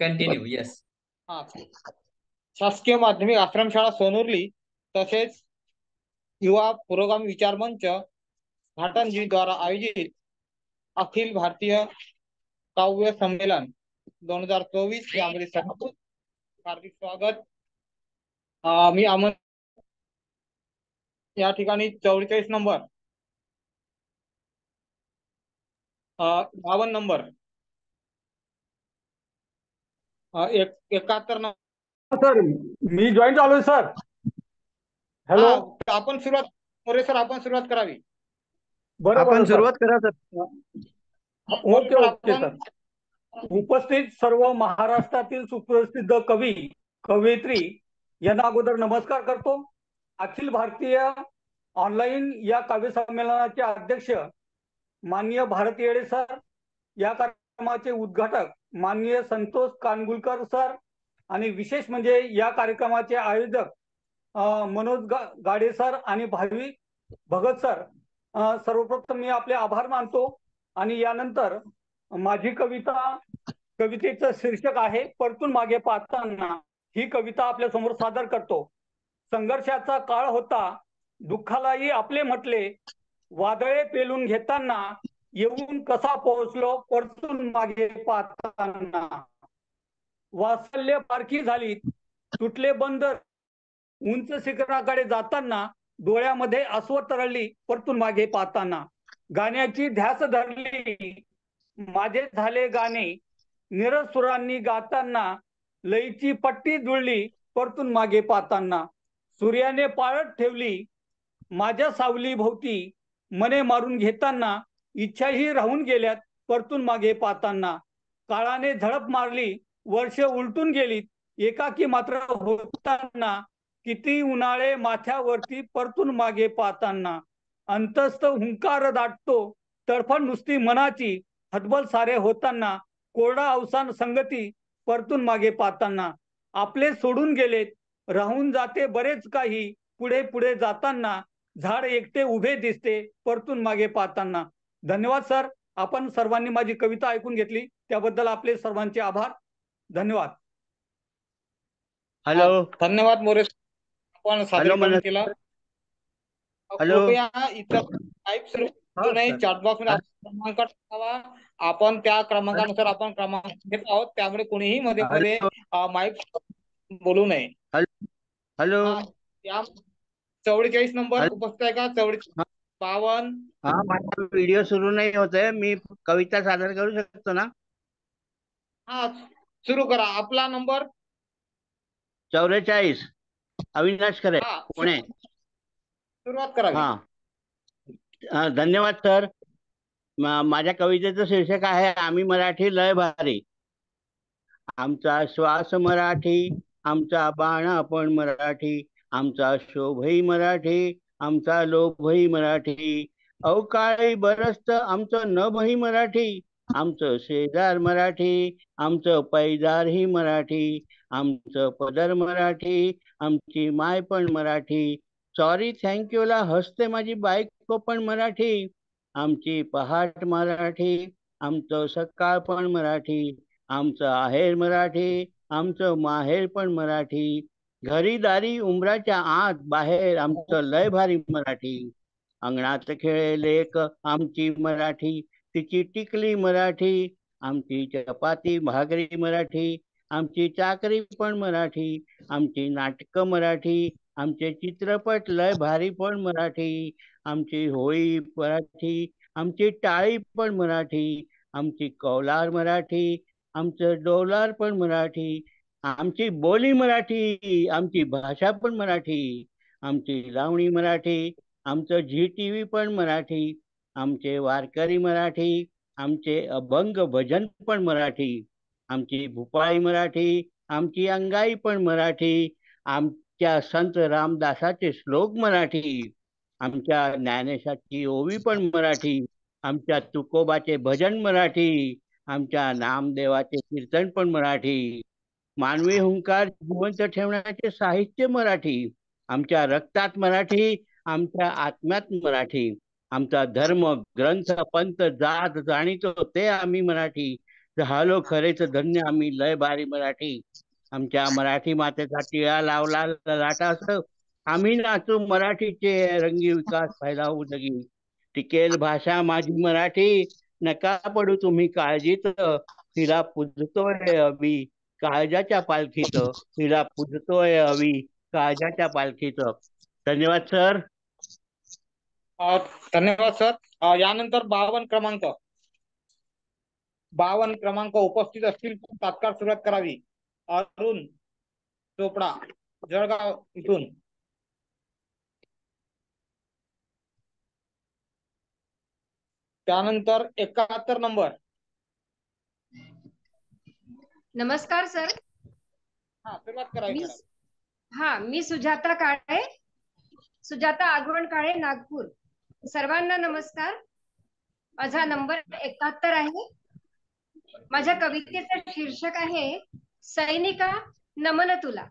Continue. Yes. हा. शासकीय माध्यमिक आश्रमशाळा सोनुर्ली तसेच युवा पुरोगामी विचार मंच घाटंजी द्वारा आयोजित अखिल भारतीय काव्य संमेलन 2024 यामध्ये सर्व हार्दिक स्वागत. मी अमन या ठिकाणी 44 नंबर 52 नंबर 71 नंबर. सर मी जॉईन झालोय सर. हॅलो. आपण सुरुवात मोरे सर, आपण सुरुवात करावी. बरोबर सुरुवात करा सर. Okay okay sir. उपस्थित सर्व महाराष्ट्रातील सुप्रसिद्ध कवी कवयित्री यांना अगोदर नमस्कार करतो. अखिल भारतीय ऑनलाईन या काव्य संमेलनाचे अध्यक्ष माननीय भारती येडे सर, या कार्यक्रमाचे उद्घाटक माननीय संतोष कानगुलकर सर आणि विशेष म्हणजे या कार्यक्रमाचे आयोजक मनोज गाडे सर आणि भावी भगत सर, सर्वप्रथम मी आपले आभार मानतो. आणि यानंतर माझी कवितेचं शीर्षक आहे परतून मागे पाहताना. ही कविता आपल्या समोर सादर करतो. संघर्षाचा काळ होता, दुःखालाही आपले म्हटले, वादळे पेलून घेताना येऊन कसा पोहोचलो परतून मागे पाहताना. वात्सल्य पारखी झाली, तुटले बंदर, उंच शिखराकडे जाताना डोळ्यामध्ये आसवं तरळली परतून मागे पाहताना. गाण्याची ध्यास धरली, माझे झाले गाणे, निरस सुरांनी गाताना लईची पट्टी जुळली परतून मागे पाहताना. सूर्याने पाळत ठेवली माझ्या सावली भोवती, मने मारून घेताना इच्छाही राहून गेल्यात परतून मागे पाहताना. काळाने झडप मारली, वर्ष उलटून गेलीत, एकाकी मात्र होताना किती उन्हाळे माथ्यावरती परतून मागे पाहताना. अंतस्थ हुंकार दाटतो, तडफड नुसती मनाची, हतबल सारे होताना कोरडा अवसान संगती परतून मागे पाहताना. आपले सोडून गेलेत, राहून जाते बरेच काही, पुढे पुढे जाताना झाड एकटे उभे दिसते परतून मागे पाहताना. धन्यवाद सर. आपण सर्वांनी माझी कविता ऐकून घेतली त्याबद्दल आपले सर्वांचे आभार. धन्यवाद. हॅलो. धन्यवाद मोरे. आपण सादरीकरण केलं. कृपया इतर टाईप सुरू नाही, चॅट बॉक्स मध्ये क्रमांक टाकावा. आपण त्या क्रमांकानुसार आपण क्रमांक घेत आहोत, त्यामुळे कोणीही मध्ये मध्ये माईक बोलू नये. हॅलो. 44 नंबर उपस्थित आहे का? 52. हा, माझा व्हिडिओ सुरू नाही होत आहे, मी कविता सादर करू शकतो ना? हा, सुरू करा. आपला नंबर 44 अविनाश खरे, पुणे. सुरुवात करावी. हा, धन्यवाद सर. माझ्या कवितेचं शीर्षक आहे आम्ही मराठी लय भारी. आमचा श्वास मराठी, आमचा बाणा पण मराठी, आमचा शोभही मराठी, आमचा लोभही मराठी. अवकाळी बरसत आमचं नभही मराठी, आमचं शेजार मराठी, आमचं पैजार ही मराठी, आमचं पदर मराठी, आमची माय पण मराठी. सॉरी थँक्यूला हसते माझी बायको पण मराठी, आमची पहाट मराठी, आमचं सकाळ पण मराठी, आमचं आहेर मराठी, आमचं माहेर पण मराठी. घरी दारी उंबराच्या आत बाहेर आमचं लय भारी मराठी. अंगणात खेळे लेक आमची मराठी, तिची टिकली मराठी, आमची चपाती भाकरी मराठी, आमची चाकरी पण मराठी, आमची नाटकं मराठी, आमचे चित्रपट लय भारी पण मराठी, आमची होळी मराठी, आमची टाळी पण मराठी, आमची कौलार मराठी, आमचं डोलार पण मराठी, आमची बोली मराठी, आमची भाषा पण मराठी, आमची लावणी मराठी, आमचं झी TV पण मराठी, आमचे वारकरी मराठी, आमचे अभंग भजन पण मराठी, आमची भुपाळी मराठी, आमची अंगाई पण मराठी, आमच्या संत रामदासाचे श्लोक मराठी, आमच्या ज्ञानेशाची ओवी पण मराठी, आमच्या तुकोबाचे भजन मराठी, आमच्या नामदेवाचे कीर्तन पण मराठी, मानवी हुंकार जिवंत ठेवण्याचे साहित्य मराठी, आमच्या रक्तात मराठी, आमच्या आत्म्यात मराठी, आमचा धर्म ग्रंथ पंथ जात जाणीतो ते आम्ही मराठी, झालो खरेच धन्य आम्ही लय भारी मराठी. आमच्या मराठी मातेचा टिळा लावला ललाटा असं. आम्ही नाचू मराठीचे रंगी विकास व्हायला उदगी. टिकेल भाषा माझी मराठी, नका पडू तुम्ही काळजीत. हिला पूजतोय अवी काळजाच्या पालखीत. हिला पूजतोय अवी काळजाच्या पालखीत. धन्यवाद सर. धन्यवाद सर. यानंतर 52 क्रमांक उपस्थित असतील तात्काळ सुरुवात करावी. अरुण चोपडा जळगाव इथून. त्यानंतर 71 नंबर. नमस्कार सर. सुरुवात करावी मॅडम. मी सुजाता काळे, सुजाता आगवण काळे, नागपूर. सर्वांना नमस्कार. माझा नंबर 71 आहे. माझ्या कवितेचं शीर्षक आहे सैनिका नमन तुला.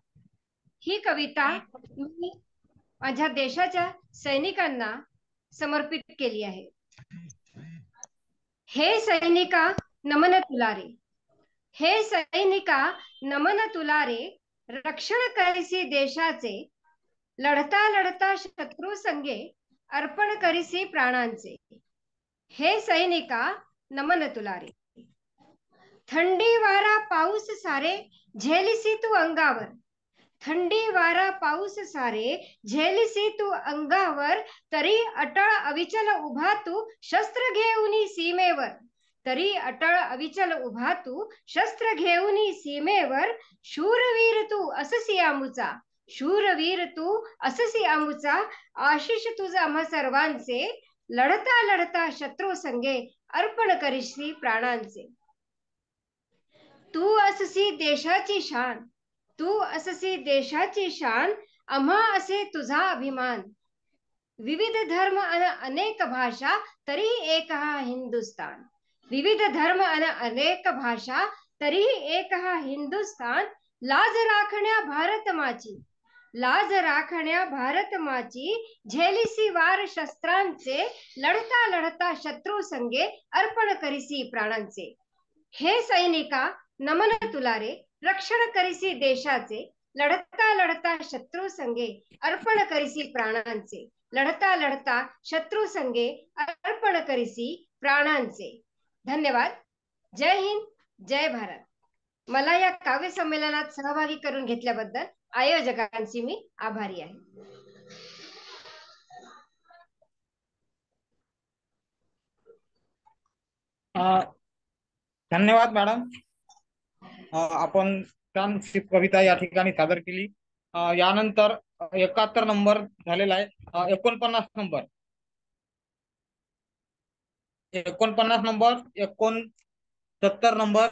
ही कविता मी माझ्या देशाच्या सैनिकांना समर्पित केली आहे. हे सैनिका नमन तुला रे, हे सैनिका नमन तुला रे, रक्षण करिसी देशाचे, लढता लढता शत्रू संगे अर्पण करिसी प्राणांचे. हे सैनिका नमन तुला रे. थंडी वारा पाऊस सारे झेलिसी तू अंगावर, थंडी वारा पाऊस सारे झेलिसी तू अंगावर, तरी अटळ अविचल उभा तू शस्त्र घेऊनी सीमेवर, तरी अटळ अविचल उभा तू शस्त्र घेऊनी सीमेवर. शूरवीर तू अससी आमुचा, शूरवीर तू अससी आमुचा, आशिष तुझा आम्हा सर्वांचे, लढता लढता शत्रू संगे अर्पण करिसी प्राणांचे. तू अससी देशाची शान, तू अससी देशाची शान, आम्हा असे तुझा अभिमान. विविध धर्म अन अनेक भाषा तरी एक हा हिंदुस्तान, विविध धर्म अन अनेक भाषा तरी एक हा हिंदुस्तान. लाज राखण्या भारत माची, लाज राखण्या भारत माची, झेलिसी वार शस्त्रांचे, लढता लढता शत्रू संगे अर्पण करिसी प्राणांचे. हे सैनिका नमन तुला रे, रक्षण करिसी देशाचे, लढता लढता शत्रू संगे अर्पण करिसी प्राणांचे, लढता लढता शत्रू संगे अर्पण करिसी प्राणांचे. धन्यवाद. जय हिंद, जय भारत. मला या काव्य संमेलनात सहभागी करून घेतल्याबद्दल आयोजकांची मी आभारी आहे. धन्यवाद मॅडम. आपण छान कविता या ठिकाणी सादर केली. यानंतर 71 नंबर झालेला आहे. 49 नंबर, 49 नंबर, 69 नंबर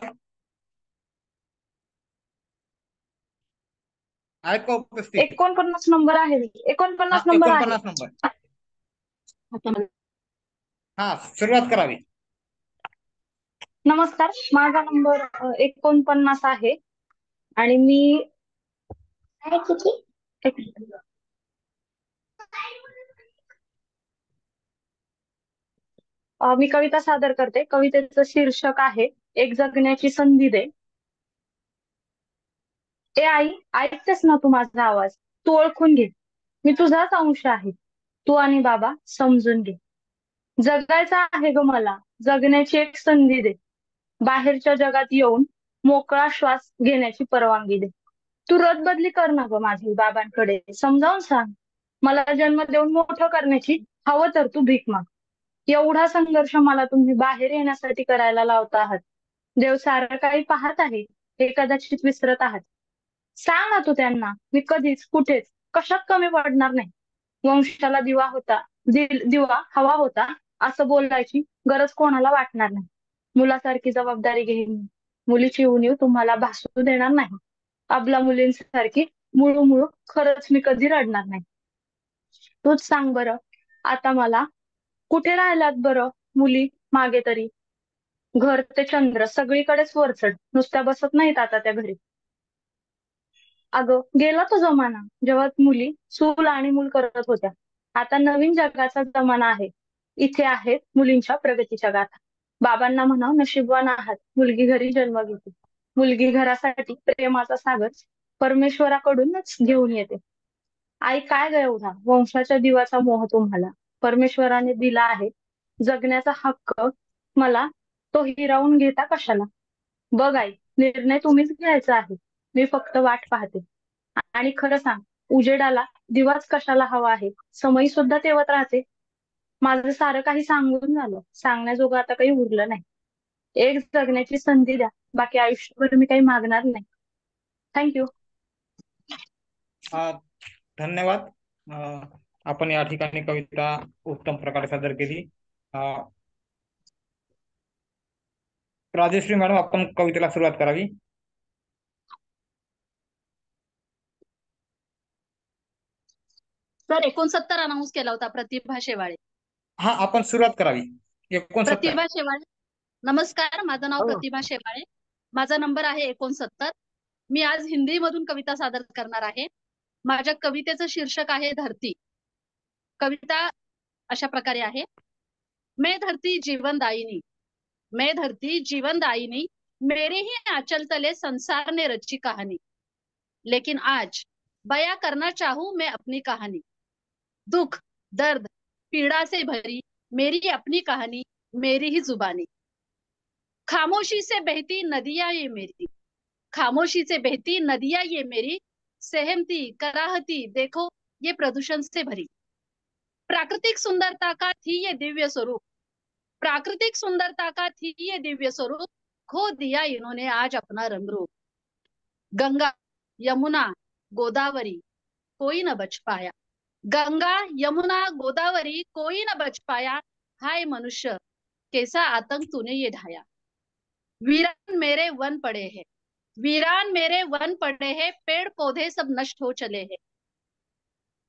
आहेत का उपस्थित? 49 नंबर आहे. 49 नंबर आहे. 49 नंबर. सुरुवात करावी. नमस्कार, माझा नंबर 49 आहे आणि मी मी कविता सादर करते. कवितेचं शीर्षक आहे एक जगण्याची संधी दे. ए आई, ऐकतेस ना तू माझा आवाज? तू ओळखून घे, मी तुझाच अंश आहे. तू आणि बाबा समजून घे. जगायचं आहे ग मला, जगण्याची एक संधी दे. बाहेरच्या जगात येऊन मोकळा श्वास घेण्याची परवानगी दे. तू रदबदली कर ना ग माझी बाबांकडे, समजावून सांग. मला जन्म देऊन मोठं करण्याची हवं तर तू भीक माग. एवढा संघर्ष मला तुम्ही बाहेर येण्यासाठी करायला लावता आहात. देव सारं काही पाहत आहे हे कदाचित विसरत आहात. सांग ना तू त्यांना, मी कधीच कुठेच कशात कमी पडणार नाही. वंशाला दिवा हवा होता असं बोलायची गरज कोणाला वाटणार नाही. मुलासारखी जबाबदारी घेईन, मुलीची उणीव तुम्हाला भासू देणार नाही. आपल्या मुलींसारखी मुळू खरंच मी कधी रडणार नाही. तूच सांग बरं आता मला, कुठे राहिलात बरं मुली मागे तरी? घर ते चंद्र सगळीकडेच वरचढ, नुसत्या बसत नाहीत आता त्या घरी. अगं गेला तो जमाना जेव्हा मुली चूल आणि मूल करत होत्या. आता नवीन जगाचा जमाना आहे. इथे आहेत मुलींच्या प्रगतीच्या गाथा. बाबांना म्हणाव नशीबवान आहात, मुलगी घरी जन्म घेते. मुलगी घरासाठी प्रेमाचा सागर परमेश्वराकडूनच घेऊन येते. आई काय ग एवढा वंशाच्या दिवाचा मोह तुम्हाला? परमेश्वराने दिला आहे जगण्याचा हक्क मला, तो हिरावून घेता कशाला? बघ आई, निर्णय तुम्हीच घ्यायचा आहे, मी फक्त वाट पाहते. आणि खरं सांग, उजेडाला दिवाच कशाला हवा आहे? समयी सुद्धा तेवत राहते. माझं सारं काही सांगून झालं, सांगण्याजोगं आता काही उरलं नाही. एक जगण्याची संधी द्या, बाकी आयुष्यभर मी काही मागणार नाही. थँक्यू. धन्यवाद. आपण या ठिकाणी कविता उत्तम प्रकारे सादर केली. राजश्री मॅडम, आपण कवितेला सुरुवात करावी. सर 69 अनाऊन्स केला होता. प्रतिभा शेवाळे. हा, आपण सुरुवात करावी. 69. प्रतिभा शेवाळे. नमस्कार, माझं नाव प्रतिभा शेवाळे. माझा नंबर आहे 69. मी आज हिंदी मधून कविता सादर करणार आहे. माझ्या कवितेचं शीर्षक आहे धरती. कविता अशा प्रकारे आहे. मैं धरती जीवनदायिनी, मैं धरती जीवनदायिनी, मेरे ही आंचल तले संसार ने रची कहानी. लेकिन आज बयां करना चाहूं मैं अपनी कहानी. दुख, दर्द, पीड़ा से भरी मेरी अपनी कहानी, मेरी ही जुबानी. खामोशी से बहती नदियां ये मेरी, खामोशी से बहती नदियां ये मेरी, सहमती कराहती देखो ये प्रदूषण से भरी. प्राकृतिक सुंदरता का थी ये दिव्य स्वरूप, प्राकृतिक सुंदरता का थी ये दिव्य स्वरूप, खो दिया इन्होंने आज अपना रंग रूप. गंगा, यमुना, गोदावरी, कोई न बच पाया. गंगा, यमुना, गोदावरी, कोई न बच पाया. हाय मनुष्य, कैसा आतंक तूने ये ढाया. वीरान मेरे वन पड़े हैं, वीरान मेरे वन पड़े हैं, पेड़ पौधे सब नष्ट हो चले हैं.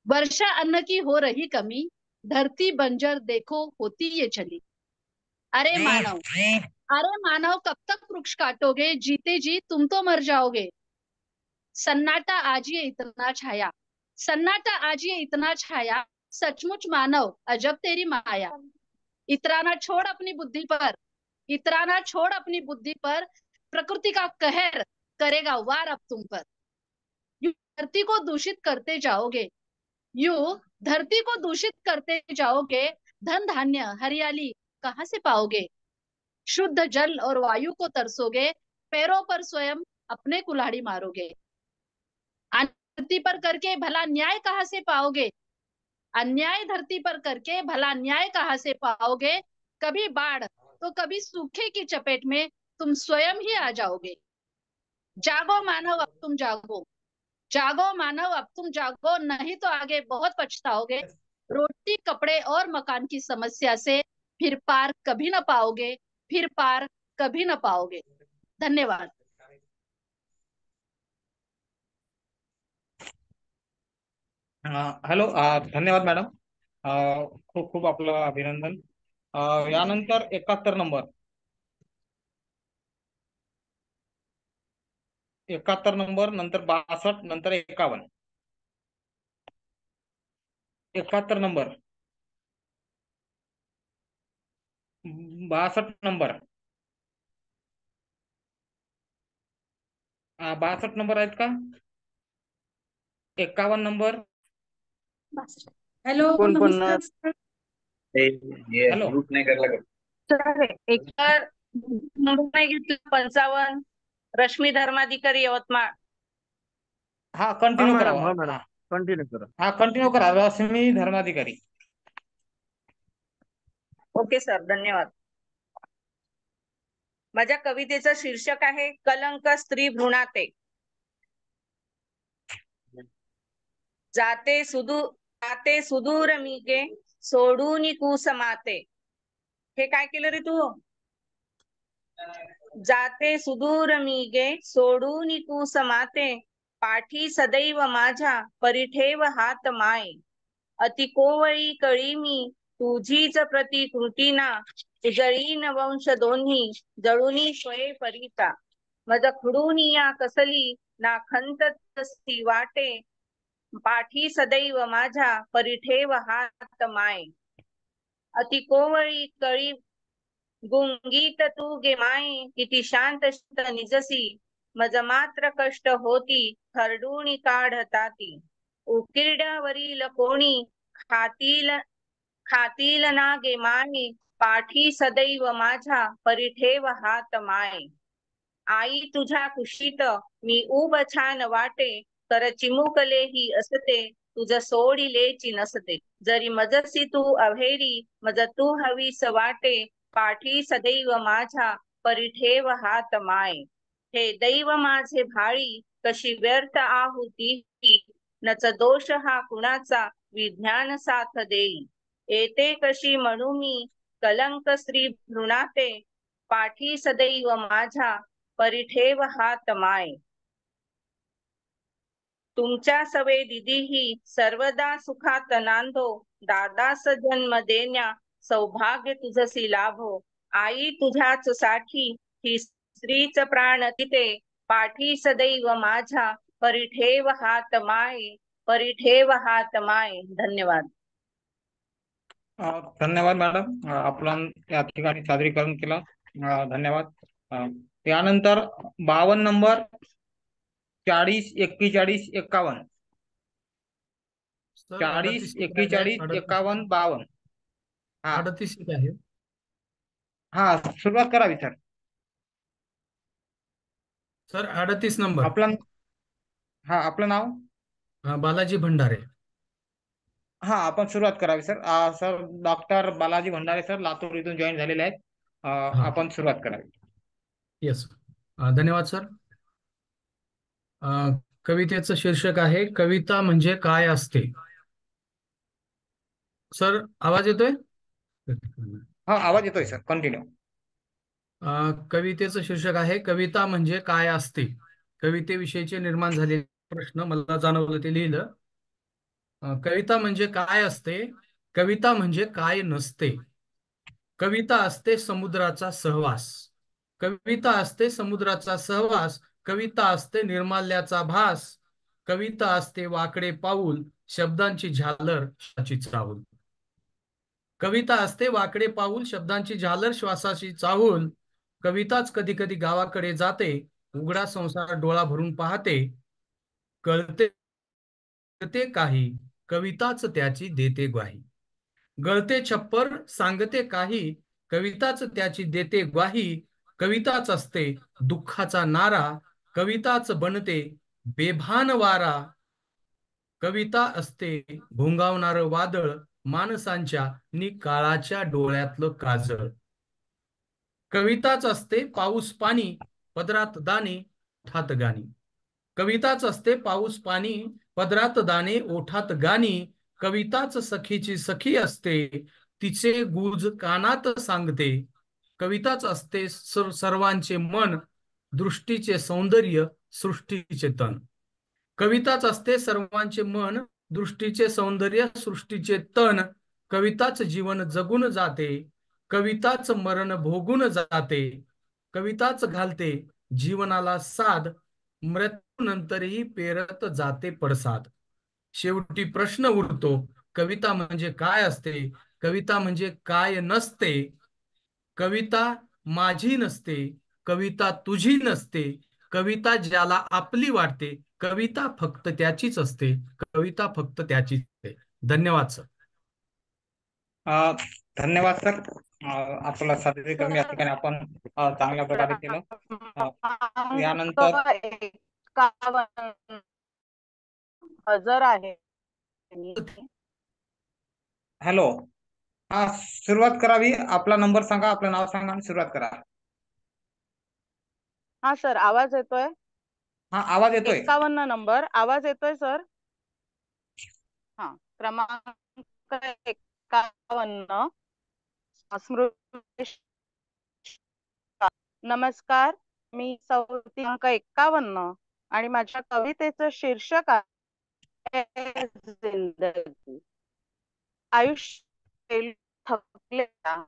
वर्षा अन्न की हो रही कमी, धरती बंजर देखो होती ये चली. अरे मानव, अरे मानव, कब तक वृक्ष काटोगे, जीते जी तुम तो मर जाओगे. सन्नाटा आज ये इतना छाया, सन्नाटा आज ये इतना छाया, सचमुच मानव अजब तेरी माया. इतराना छोड़ अपनी बुद्धि पर, इतराना छोड़ अपनी बुद्धि पर, प्रकृति का कहर करेगा वार अब तुम पर. यूं धरती को दूषित करते जाओगे, यूं धरती को दूषित करते जाओगे, धन धान्य हरियाली कहाँ से पाओगे. शुद्ध जल और वायु को तरसोगे, पैरों पर स्वयं अपने कुल्हाड़ी मारोगे. धरती पर करके भला न्याय कहाँ से पाओगे, अन्याय धरती पर करके भला न्याय कहाँ से पाओगे. कभी बाढ़ तो कभी सूखे की चपेट में तुम स्वयं ही आ जाओगे. जागो मानव अब तुम जागो, जागो मानव अब तुम जागो, नहीं तो आगे बहुत पछताओगे. रोटी कपड़े और मकान की समस्या से फिर पार कभी न पाओगे, फिर पार कभी न पाओगे. धन्यवाद. हॅलो, धन्यवाद मॅडम. खूप खूप आपलं अभिनंदन. यानंतर 71 नंबर, 71 नंबर, नंतर 62, नंतर 51. 71 नंबर, 62 नंबर, 62 नंबर आहेत का? 51 नंबर. हॅलो, नमस्कार. हॅलो, ग्रुप नाही करला का? सर एक तर मुंबई घेतलं 55, रश्मी धर्माधिकारी यवतमाळ. हा कंटिन्यू करा. कंटिन्यू करा. हा कंटिन्यू करा. रश्मी धर्माधिकारी. ओके सर, धन्यवाद. माझ्या कवितेचं शीर्षक आहे कलंक स्त्री भ्रूणाते. जाते सुदूर मी गे, सोडून कुसमाते. हे काय केलं रे तू? जाते सुदूर मी गे, सोडून कुसमाते, पाठी सदैव माझ्या परिठेव हात माय. अति कोवळी कळी मी तुझीच प्रतिकृतीना, जळीन वंश दोन्ही जळुनी स्वये परिता. मज खुडून या कसली ना खंत तसी वाटे, पाठी सदैव माझ्या परिठेव हात माय. अति कोवळी कळी गुंगीत तू गे माये किती शांत शांत निजसी मज मात्र कष्ट होती खरडूनी काढताती उकिरड्यावरील कोणी खातील खातील ना गे माये पाठी सदैव माझ्या परिठेव हात माये आई तुझ्या कुशीत मी उभ छान वाटे कर चिमुकलेही असते तुझ सोडिलेची नसते जरी मजसी तू अभेरी मज तू हवीस वाटे पाठी सदैव माझ्या परिठेव हात माय हे दैव माझे भाळी कशी व्यर्थ आहुती नच दोष हा कुणाचा विज्ञान साथ देई येते कशी म्हणू मी कलंक श्री भ्रूणाते पाठी सदैव माझ्या परिठेव हात माय तुमच्या सवे दिदीही सर्वदा सुखात नांदो दादास जन्म देण्या सौभाग्य तुझसी लाभो आई तुझ्याच साठी ही स्त्रीच प्राण तिथे पाठी सदैव माझ्या परिठेव हात माय परिठेव हात माय धन्यवाद. धन्यवाद मॅडम, आपण या ठिकाणी सादरीकरण केलं. धन्यवाद. त्यानंतर 52 नंबर 40 41 51 40 41 51 52. हा 38 आहे. हा सुरुवात करावी सर. Sir 38 number. आपलं नाव बालाजी भंडारे. हा आपण सुरुवात करावी sir. Sir doctor Balaji Bhandare sir Latur इथून जॉईन झालेले आहेत. आपण सुरुवात करावी. येस, धन्यवाद सर. कवितेचं शीर्षक आहे कविता म्हणजे काय असते. सर आवाज येतोय? हा आवाज येतोय सर, कंटिन्यू. कवितेचं शीर्षक आहे कविता म्हणजे काय असते. कवितेविषयीचे निर्माण झालेले प्रश्न मला जाणवलं ते लिहिलं. कविता म्हणजे काय असते. कविता म्हणजे काय नसते. कविता असते समुद्राचा सहवास. कविता असते समुद्राचा सहवास. कविता असते निर्माल्याचा भास. कविता असते वाकडे पाऊल शब्दांची झालर श्वासाची चाहूल. कविता असते वाकडे पाऊल शब्दांची झालर श्वासाची चाहूल. कविताच कधी कधी गावाकडे जाते उघडा संसार डोळा भरून पाहते. कळते काही कविताच त्याची देते ग्वाही. गळते छप्पर सांगते काही कविताच त्याची देते ग्वाही. कविताच असते दुःखाचा नारा कविताच बनते बेभान वारा. कविता असते भोंगावणारं वादळ माणसांच्या नि काळाच्या डोळ्यातलं काजळ. कविताच असते पाऊस पाणी पदरात दाणे ओठात गाणी. कविताच असते पाऊस पाणी पदरात दाणे ओठात गाणी. कविताच सखीची सखी असते तिचे गुज कानात सांगते. कविताच असते सर्वांचे मन दृष्टीचे सौंदर्य सृष्टीचे तन. कविताच असते सर्वांचे मन दृष्टीचे सौंदर्य सृष्टीचे तन. कविताच जीवन जगून जाते कविताच मरण भोगून जाते. कविताच घालते जीवनाला साध मृत्यूनंतरही पेरत जाते पडसाद. शेवटी प्रश्न उरतो कविता म्हणजे काय असते. कविता म्हणजे काय नसते. कविता माझी नसते कविता तुझी नसते. कविता ज्याला आपली वाटते कविता फक्त त्याचीच असते. कविता फक्त त्याचीच असते. धन्यवाद सर. धन्यवाद सर. आपला सादरीकरण या ठिकाणी आपण चांगल्या प्रकारे केलं. यानंतर हजर आहे. हॅलो, हा सुरुवात करावी. आपला नंबर सांगा, आपलं नाव सांगा आणि सुरुवात करा. हा सर आवाज येतोय? हा आवाज येतोय. 51 नंबर आवाज येतोय सर? हा क्रमांक 51 स्मृती. नमस्कार, मी क्रमांक 51 आणि माझ्या कवितेचं शीर्षक आहे जिंदगी. आयुष्य थकलेला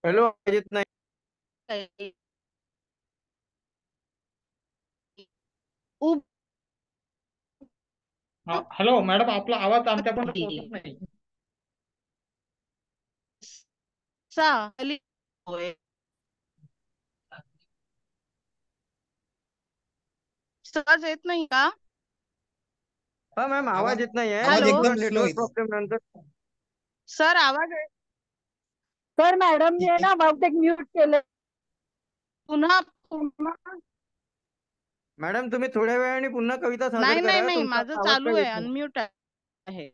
हॅलो येत नाही. हॅलो मॅडम, आपला आवाज आमच्यापर्यंत पोहोचत नाही. सहज येत नाही का? हा मॅम आवाज येत नाहीये. आवाज एकदम slow नेटवर्क येतो. प्रॉब्लेम नंतर सर आवाज आहे. सर मॅडम ना बहुतेक म्यूट केलं. पुन्हा मॅडम तुम्ही थोड्या वेळाने पुन्हा कविता सादर करा. नाही माझं चालू आहे, अनम्यूट आहे.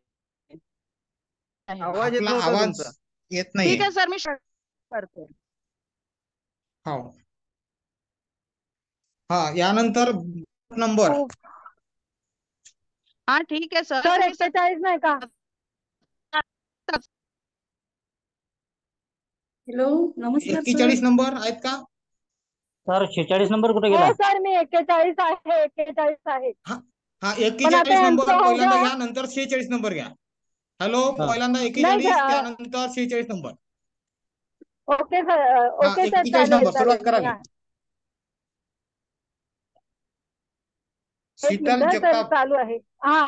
आवाज येत आपला नव्हता आवाज तुमचा. येत नाही. ठीक आहे सर, मी करतो. हो. हा, यानंतर नंबर. हा ठीक आहे सर. सर 41 नाही का? हॅलो नमस्कार सर. 41 नंबर आहेत का? सर 46 नंबर कुठे हो गेला? सर मी 41 आहे. 41 आहे. हा, पण 41 आता नंबर यांचं होऊ पहिल्यांदा द्या. घ्या, नंतर 46 नंबर घ्या. हॅलो, हा. पहिल्यांदा नाही 41, सर. त्यानंतर 46 नंबर. Okay sir. हा, ओके सर 41 चालेल नंबर सुरुवात करा चालेल. की. हा. एक शीतल मिनिट सर जगताप. चालू आहे. हा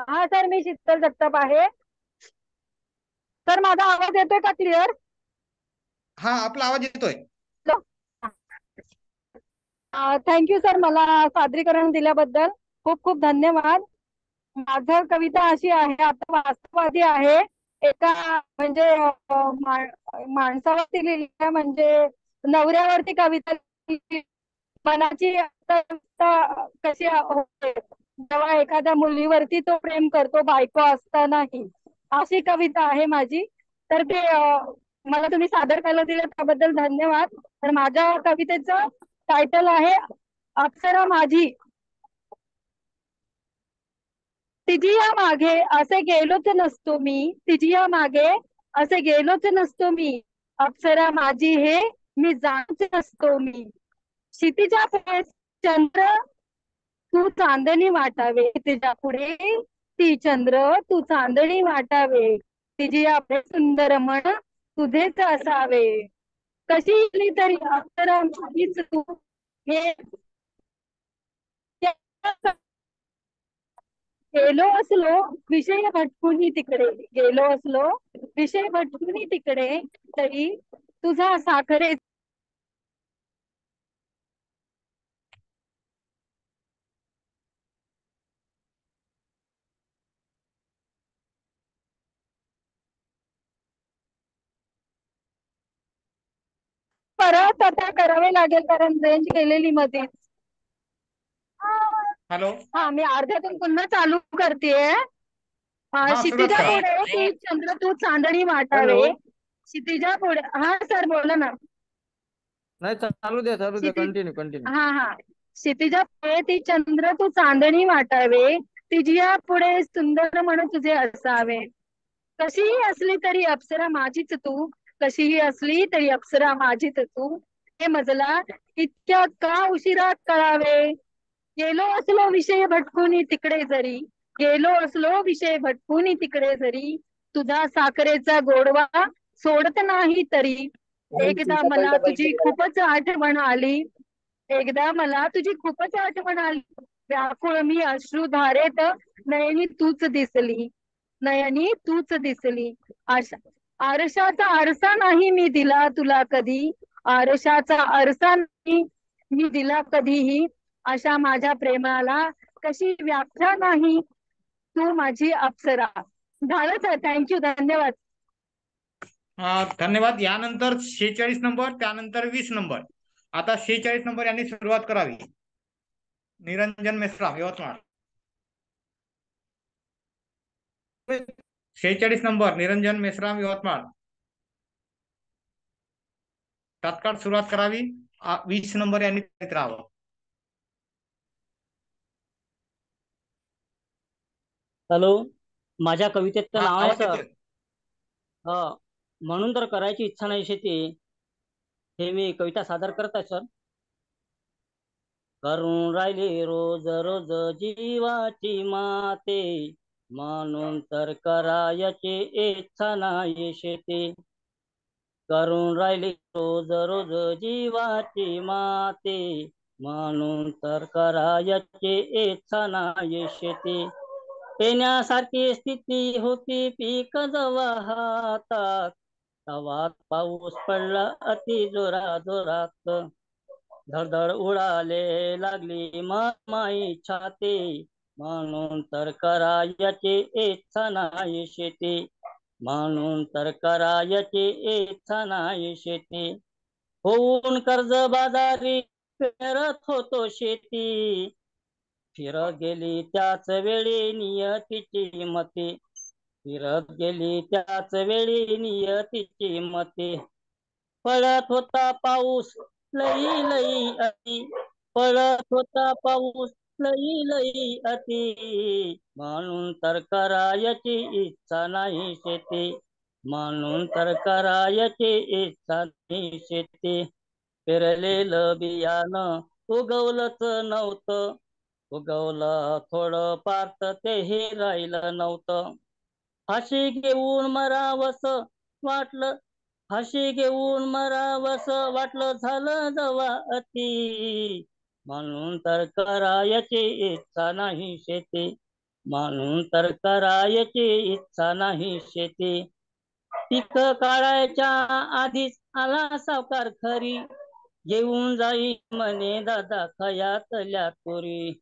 हा सर मी शीतल जगताप आहे. सर माझा आवाज येतोय का क्लिअर? हा, आपला आवाज येतोय. थँक्यू सर मला सादरीकरण दिल्याबद्दल खूप खूप धन्यवाद. माझं कविता अशी आहे, आता वास्तववादी आहे. एका म्हणजे माणसावरती लिहिली आहे, म्हणजे नवऱ्यावरती कविता लिहिली. मनाची अवस्था कशी होते जेव्हा एखाद्या मुलीवरती तो प्रेम करतो बायको असतानाही, अशी कविता आहे माझी. तर ते मला तुम्ही सादर करायला दिलं त्याबद्दल धन्यवाद. तर माझ्या कवितेचं टायटल आहे अप्सरा माझी. तिजिया मागे असे गेलोच नसतो मी, तिजिया मागे असे गेलोच नसतो मी. अप्सरा माझी हे मी जाणच नसतो मी. क्षितिजा पुढे चंद्र तू चांदणी वाटावे, तिच्या पुढे ती चंद्र तू चांदणी वाटावे. तिजिया पुढे सुंदर मन तुझेच असावे. कशी तरी अप्सरा माझीच तू हे गेलो असलो विषय भटकून तिकडे, गेलो असलो विषय भटकून तिकडे, तरी तुझा साखरे परत आता करावे लागेल कारण रेंज गेलेली मध्ये. हॅलो. हा मी अर्ध्यातून पुन्हा चालू करतेय. हा, सुरुवात क्षितिजा करा. पुढे ती चंद्र तू चांदणी वाटावे. क्षितिजा पुढे हा सर बोला ना. नाही चालू द्या कंटिन्यू. हा हा. क्षितिजा पुढे ती चंद्र तू चांदणी वाटावे. तिजिया पुढे सुंदर म्हणून तुझे असावे. कशीही असली तरी अप्सरा माझीच तू, कशीही असली तरी अप्सरा माझीच तू. हे मजला इतक्या का उशिरा कळावे. गेलो असलो विषय भटकून तिकडे जरी, गेलो असलो विषय भटकून तिकडे जरी, तुझा साखरेचा गोडवा सोडत नाही तरी. एकदा मला तुझी खूपच आठवण आली, एकदा मला तुझी खूपच आठवण आली. व्याकुळ मी अश्रुधारेत नयनी तूच दिसली, नयनी तूच दिसली. आरशाचा आरसा नाही मी दिला तुला कधी, आरशाचा आरसा नाही मी दिला कधीही, अशा माझ्या प्रेमाला कशी व्याख्या नाही, तू माझी अप्सरा. झालं सर, थँक्यू, धन्यवाद. धन्यवाद. यानंतर 46 नंबर, त्यानंतर 20 नंबर. आता 46 नंबर यांनी सुरुवात करावी. निरंजन मेश्राम, यवतमाळ. 46 नंबर निरंजन मेश्राम, यवतमाळ. तात्काळ सुरुवात करावी. 20 नंबर यांनी राहावं. हॅलो, माझ्या कवितेचं नाव आहे सर. म्हणून तर करायची इच्छा नाही शेती, हे मी कविता सादर करत आहे सर. करून राहिली रोज रोज जीवाची माते, म्हणून तर करायची इच्छा नाही शेती. करून राहिली रोज रोज जीवाची माते, म्हणून तर करायची इच्छा नाही शेती. पेण्यासारखी स्थिती होती पीक जवा हातात, तवा पाऊस पडला अति जोरा जोरात. धडधड उडाले लागली माई छाती, म्हणून तर करायची इच्छा नाही शेती. म्हणून तर करायची इच्छा नाही शेती. होऊन कर्ज बाजारी पेरत होतो शेती, फिरत गेली त्याच वेळी नियतीची मती. फिरत गेली त्याच वेळी नियतीची मती. पडत होता पाऊस लई लई अति, पडत होता पाऊस लई लई अति, म्हणून तर करायची इच्छा नाही शेती. म्हणून तर करायची इच्छा नाही शेती. पेरलेलं बियाणं उगवलंच नव्हतं, उगवलं थोडं पार्थ तेही राहिलं नव्हतं. फाशी घेऊन मरावस वाटलं, फाशी घेऊन मरावस वाटलं झालं जवा अति, म्हणून तर करायची इच्छा नाही शेती. म्हणून तर करायची इच्छा नाही शेती. पीक काढायच्या आधीच आला सावकार खरी, घेऊन जाई म्हणे दादा खयातल्या तुरी.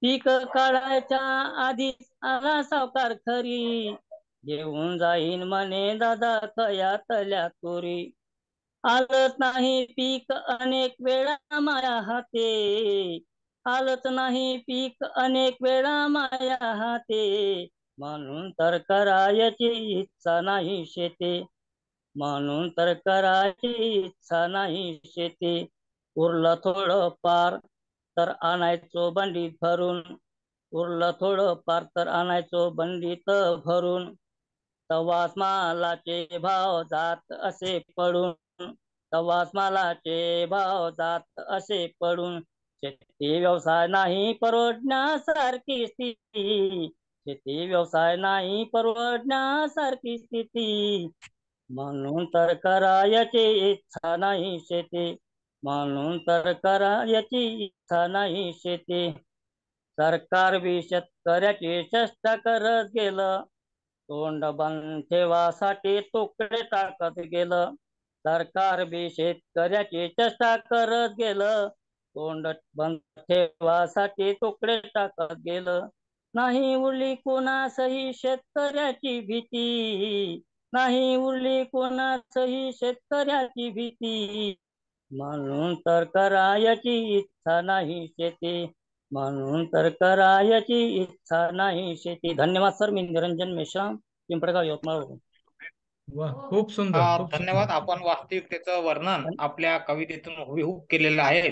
पीक काढायच्या आधीच आला सावकार खरी, घेऊन जाईन म्हणे दादा खयातल्या तुरी. आलंच नाही पीक अनेक वेळा माया हाते, आलंच नाही पीक अनेक वेळा माया हाते, म्हणून तर करायची इच्छा नाही शेती. म्हणून तर करायची इच्छा नाही शेती. उरलं थोडं पार तर आणायचो बंडीत भरून, उरलं थोडं पार तर आणायचो बंडीत भरून. तवाच मालाचे भाव जात असे पडून, तवाच मालाचे भाव जात असे पडून. शेती व्यवसाय नाही परवडण्यासारखी स्थिती, शेती व्यवसाय नाही परवडण्यासारखी स्थिती, म्हणून तर करायची इच्छा नाही शेती. म्हणून तर करायची इच्छा नाही शेती. सरकार बी शेतकऱ्याची चेष्टा करत गेलं, तोंड बंद ठेवासाठी तुकडे टाकत गेलं. सरकार बी शेतकऱ्याची चेष्टा करत गेलं, तोंड बंद ठेवासाठी तुकडे टाकत गेलं. नाही उरली कोणासही शेतकऱ्याची भीती, नाही उरली कोणासही शेतकऱ्याची भीती, म्हणून तर करायची इच्छा नाही शेती. म्हणून तर करायची इच्छा नाही शेती. धन्यवाद सर. मी निरंजन मेश्राम, पिंपळगाव, यवतमाळ. खूप सुंदर. धन्यवाद. आपण वास्तविकतेचं वर्णन आपल्या कवितेतून हुबेहूब केलेलं आहे,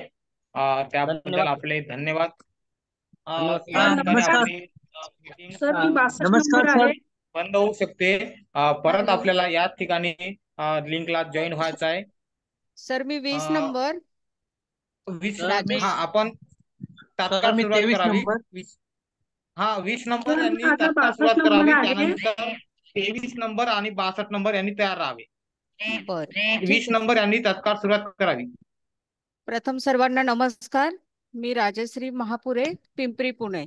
त्याबद्दल आपले धन्यवाद. नमस्कार सर. बंद होऊ शकते. परत आपल्याला या ठिकाणी लिंकला जॉईन व्हायचं आहे. सर मी 20 नंबर 20. हा, आपण तात्काळ सुरुवात करावी. 20 नंबर यांनी तात्काळ सुरुवात करावी. त्यानंतर 23 नंबर आणि 62 नंबर यांनी तयार राहावे. 20 नंबर यांनी तात्काळ सुरुवात करावी. प्रथम सर्वांना नमस्कार. मी राजश्री महापुरे, पिंपरी, पुणे.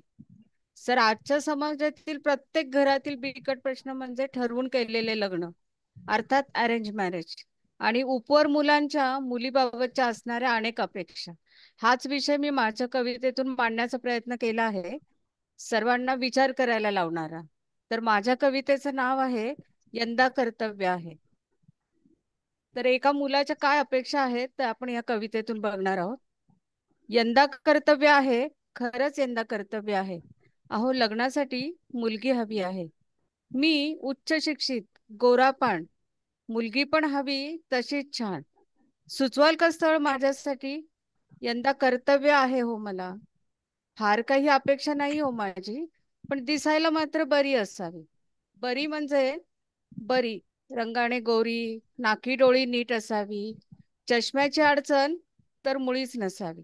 सर, आजच्या समाजातील प्रत्येक घरातील बिकट प्रश्न म्हणजे ठरवून केलेले लग्न. अर्थात अरेंज मॅरेज आणि उपवर मुलांच्या मुलीबाबतच्या असणाऱ्या अनेक अपेक्षा, हाच विषय मी माझ्या कवितेतून मांडण्याचा प्रयत्न केला आहे, सर्वांना विचार करायला लावणारा. तर माझ्या कवितेचं नाव आहे यंदा कर्तव्य आहे. तर एका मुलाच्या काय अपेक्षा आहेत तर आपण या कवितेतून बघणार आहोत. यंदा कर्तव्य आहे, खरंच यंदा कर्तव्य आहे. अहो लग्नासाठी मुलगी हवी आहे. मी उच्च शिक्षित, गोरापान, मुलगी पण हवी तशीच छान. सुचवाल का स्थळ माझ्यासाठी? यंदा कर्तव्य आहे हो मला. फार काही अपेक्षा नाही हो माझी, पण दिसायला मात्र बरी असावी. बरी म्हणजे बरी, रंगाने गोरी, नाकी डोळी नीट असावी, चष्म्याची अडचण तर मुळीच नसावी.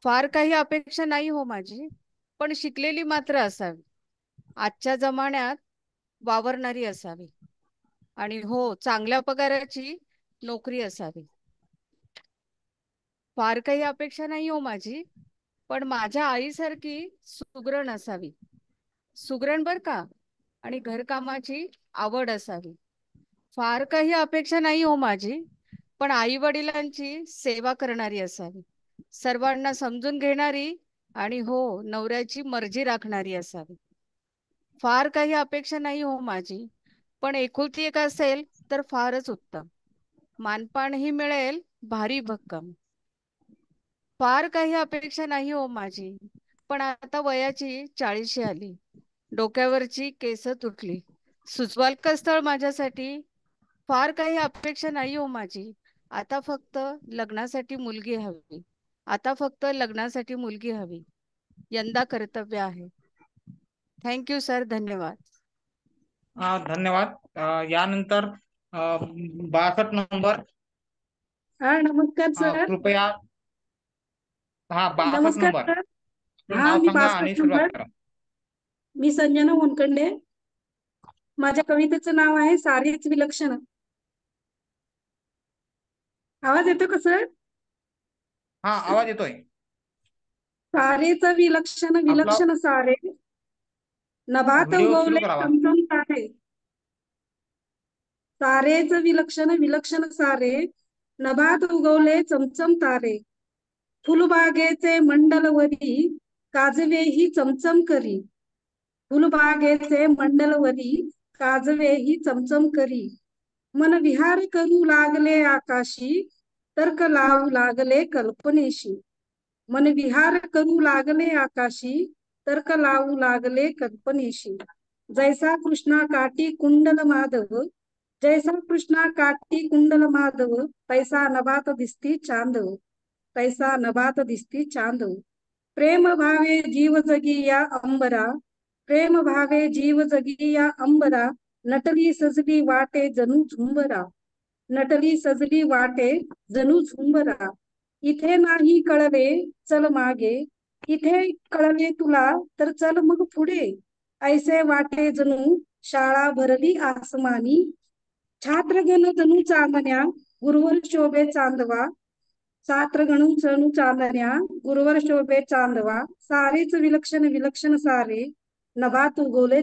फार काही अपेक्षा नाही हो माझी, पण शिकलेली मात्र असावी. आजच्या जमान्यात वावरणारी असावी. आणि हो, चांगल्या पगाराची नोकरी असावी. फार काही अपेक्षा नाही हो माझी, पण माझ्या आईसारखी सुगरण असावी. सुगरण बर का, आणि घरकामाची आवड असावी. फार काही अपेक्षा नाही हो माझी, पण आई वडिलांची सेवा करणारी असावी. सर्वांना समजून घेणारी आणि हो, नवऱ्याची मर्जी राखणारी असावी. फार काही अपेक्षा नाही हो माझी, पण एकुलती एक असेल तर फारच उत्तम. मानपानही मिळेल भारी भक्कम. फार काही अपेक्षा नाही हो माझी, पण आता वयाची 40शी आली, डोक्यावरची केस तुटली. सुचवाल का स्थळ माझ्यासाठी? फार काही अपेक्षा नाही हो माझी, आता फक्त लग्नासाठी मुलगी हवी. आता फक्त लग्नासाठी मुलगी हवी. यंदा कर्तव्य आहे. थँक्यू सर, धन्यवाद. धन्यवाद. यानंतर 62 नंबर. हा नमस्कार सर. कृपया. हा 62 नमस्कार नंबर. सर. नाव मी सांगा 62 आणि सुरुवात नंबर. करा. मी संजना होनकंडे. माझ्या कवितेचं नाव आहे सारेच विलक्षण. आवाज येतो का सर? हा आवाज येतोय. सारेच विलक्षण विलक्षण सारे, नभात व्हिडिओ सुरू उगवले करावा. चमचम तारे. सारेच विलक्षण विलक्षण सारे, नभात उगवले चमचम तारे. फुलबागेचे मंडलवरी, काजवेही चमचम करी. फुलबागेचे मंडलवरी, काजवेही चमचम करी. मन विहार करू लागले आकाशी, तर्क लावू लागले कल्पनेशी. मन विहार करू लागले आकाशी, तर्क लावू लागले कल्पनेशी. जैसा कृष्णा काठी कुंडल माधव, जैसा कृष्णा काठी कुंडल माधव, तैसा नभात दिसती चांदव, तैसा नभात दिसती चांदव. प्रेम भावे जीव जगी या अंबरा, प्रेम भावे जीव जगी या अंबरा. नटली सजली वाटे जणू झुंबरा, नटली सजली वाटे जणू झुंबरा. इथे नाही कळले चल मागे, इथे कळले तुला तर चल मग पुढे. ऐसे वाटे जणू शाळा भरली आसमानी, छात्रगण जणू चांदण्या गुरुवर शोभे चांदवा. छात्रगण जणू चांदण्या गुरुवर शोभे चांदवा. सारेच विलक्षण विलक्षण सारे, नभात उगवले